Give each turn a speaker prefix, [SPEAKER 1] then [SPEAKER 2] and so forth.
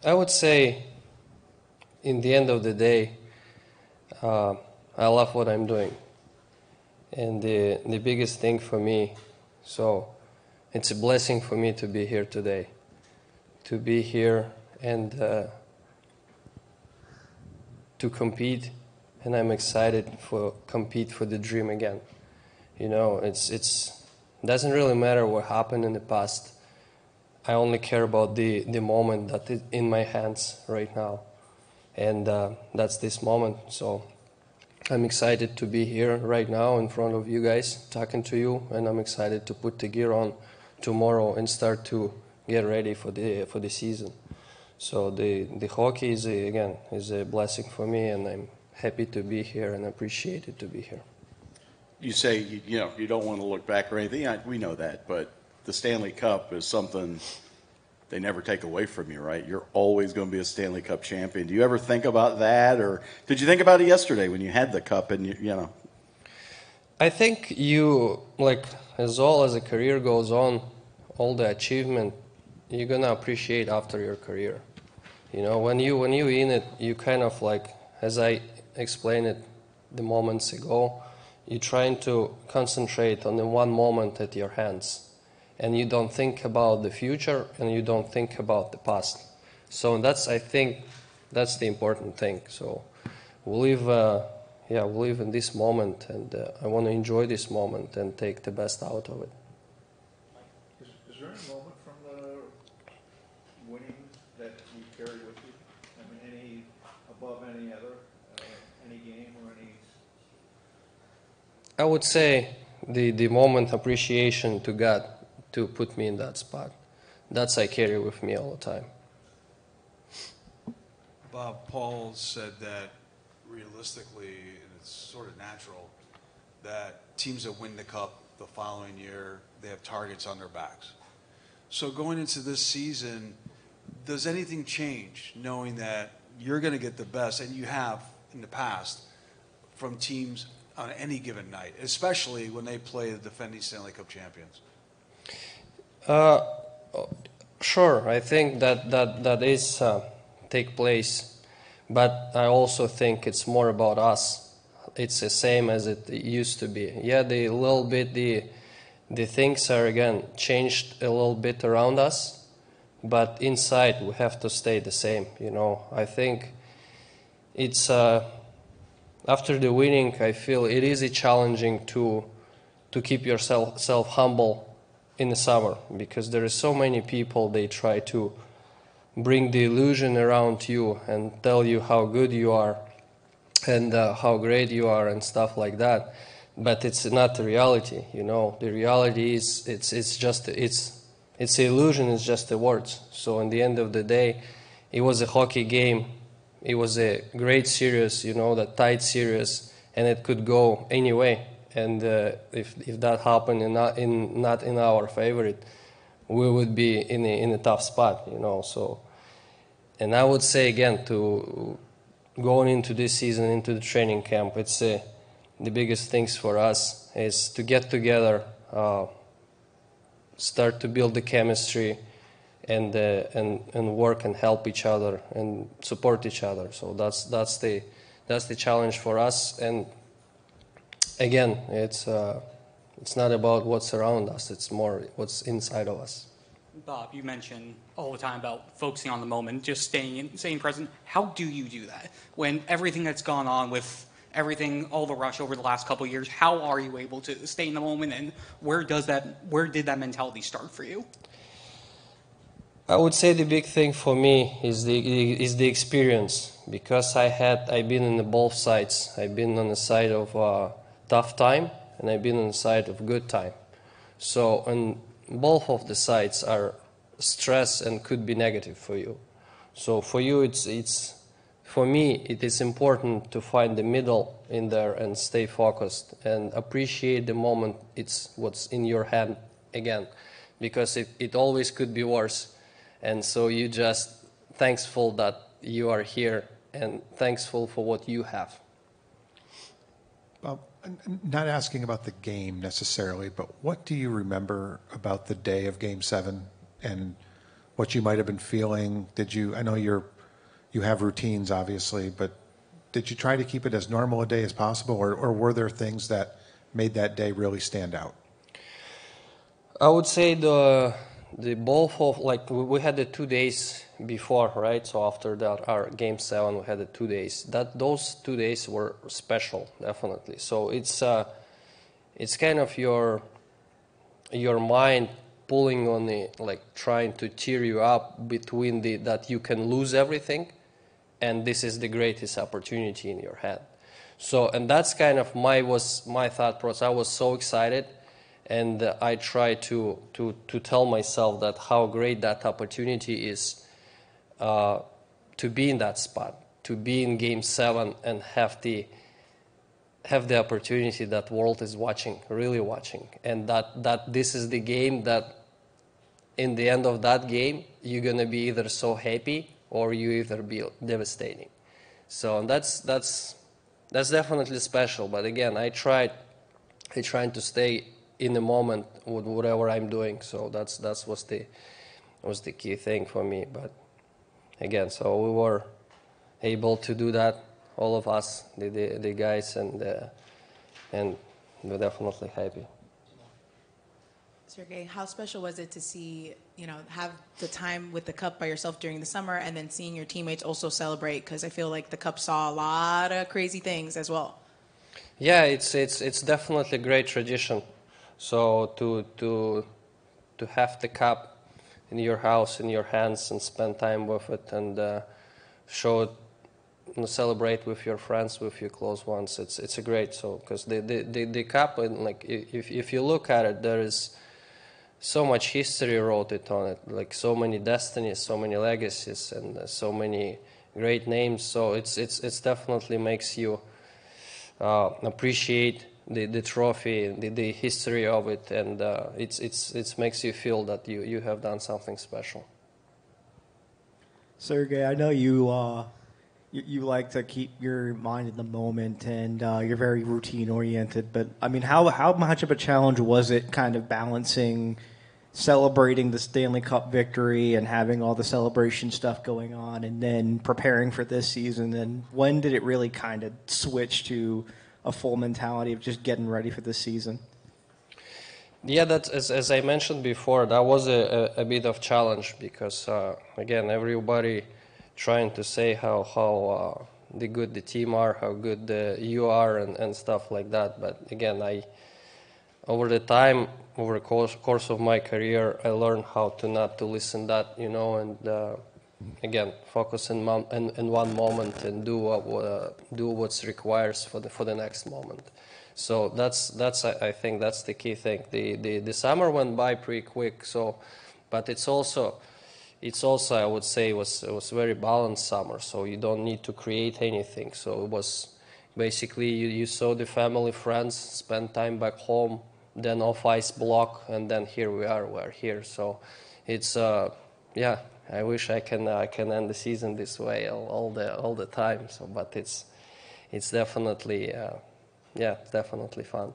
[SPEAKER 1] I would say, in the end of the day, I love what I'm doing. And the biggest thing for me, so it's a blessing for me to be here today. To be here and to compete, and I'm excited for compete for the dream again. You know, it's doesn't really matter what happened in the past. I only care about the moment that is in my hands right now, and that's this moment. So I'm excited to be here right now in front of you guys, talking to you, and I'm excited to put the gear on tomorrow and start to get ready for the season. So the hockey is a blessing for me, and I'm happy to be here and appreciated to be here.
[SPEAKER 2] You say you don't want to look back or anything. We know that, but the Stanley Cup is something they never take away from you, right? You're always going to be a Stanley Cup champion. Do you ever think about that, or did you think about it yesterday when you had the cup and you know?
[SPEAKER 1] I think you, like, as all as a career goes on, all the achievement you're gonna appreciate after your career. You know, when you in it, you kind of like, as I explained it the moments ago, you're trying to concentrate on the one moment at your hands, and you don't think about the future and you don't think about the past. So I think that's the important thing. So we live in this moment, and I want to enjoy this moment and take the best out of it.
[SPEAKER 3] Is there any moment from the winning that you carry with you? I mean, any above any other, any game or any?
[SPEAKER 1] I would say the moment appreciation to God to put me in that spot. That's I carry with me all the time.
[SPEAKER 4] Bob, Paul said that realistically, and it's sort of natural, that teams that win the Cup the following year, they have targets on their backs. So going into this season, does anything change knowing that you're going to get the best, and you have in the past, from teams on any given night, especially when they play the defending Stanley Cup champions?
[SPEAKER 1] Sure, I think that is take place, but I also think it's more about us. It's the same as it used to be. Yeah, the things are again changed a little bit around us, but inside we have to stay the same. You know, I think it's after the winning, I feel it is challenging to keep yourself humble in the summer, because there are so many people, they try to bring the illusion around you and tell you how good you are and how great you are and stuff like that. But it's not the reality, you know. The reality is it's the illusion, it's just the words. So in the end of the day, it was a hockey game. It was a great series, you know, that tight series, and it could go any way. And if that happened and not in our favor, we would be in a tough spot, you know. So, and I would say again, to going into this season, into the training camp, it's the biggest things for us is to get together, start to build the chemistry, and work and help each other and support each other. So that's the challenge for us. And again, it's not about what's around us, it's more what's inside of us.
[SPEAKER 5] Bob, you mention all the time about focusing on the moment, just staying present. How do you do that when everything that's gone on with everything, all the rush over the last couple of years? How are you able to stay in the moment, and where did that mentality start for you?
[SPEAKER 1] I would say the big thing for me is the experience, because I've been on the both sides. I've been on the side of tough time, and I've been on the side of good time. So on both of the sides are stress and could be negative for you. So for you, for me, it is important to find the middle in there and stay focused and appreciate the moment. It's what's in your hand again, because it always could be worse. And so you just thankful that you are here and thankful for what you have.
[SPEAKER 3] I'm not asking about the game necessarily, but what do you remember about the day of Game 7 and
[SPEAKER 6] what you might have been feeling? I know you have routines, obviously, but did you try to keep it as normal a day as possible, or were there things that made that day really stand out?
[SPEAKER 1] I would say the both of, like, we had the 2 days before, right? So after that, our game 7, we had the 2 days. Those 2 days were special, definitely. So it's kind of your mind pulling on the, like, trying to tear you up between that you can lose everything, and this is the greatest opportunity in your head. So, and that's kind of my thought process. I was so excited, and I try to tell myself that how great that opportunity is, to be in that spot, to be in Game 7 and have the opportunity that world is watching, really watching, and that this is the game that in the end of that game you're gonna be either so happy or you either be devastating. So that's definitely special. But again, I trying to stay in the moment with whatever I'm doing. So that was the key thing for me. But again, so we were able to do that, all of us, the guys, and we're definitely happy.
[SPEAKER 7] Sergei, how special was it to see, have the time with the Cup by yourself during the summer, and then seeing your teammates also celebrate? Because I feel like the Cup saw a lot of crazy things as well.
[SPEAKER 1] Yeah, it's definitely a great tradition. So to have the Cup in your house, in your hands, and spend time with it, and show it, celebrate with your friends, with your close ones. It's a great, so because the Cup, and like if you look at it, there is so much history wrote it on it, like so many destinies, so many legacies, and so many great names. So it's definitely makes you appreciate the trophy, the history of it, and it's makes you feel that you have done something special.
[SPEAKER 8] Sergei, I know you like to keep your mind in the moment, and you're very routine oriented. But I mean, how much of a challenge was it, kind of balancing celebrating the Stanley Cup victory and having all the celebration stuff going on, and then preparing for this season? And when did it really kind of switch to a full mentality of just getting ready for this season?
[SPEAKER 1] Yeah, that's as I mentioned before, that was a bit of challenge because again, everybody trying to say how the good the team are, how good you are, and stuff like that. But again, over the course of my career, I learned how to not to listen that, and again, focus in one moment and do what's requires for the next moment. So that's I think that's the key thing. The summer went by pretty quick. So, but it's also I would say was very balanced summer. So you don't need to create anything. So it was basically you saw the family, friends, spend time back home, then off ice block, and then here we're here. So it's yeah. I wish I can end the season this way all the time. So, but it's definitely definitely fun.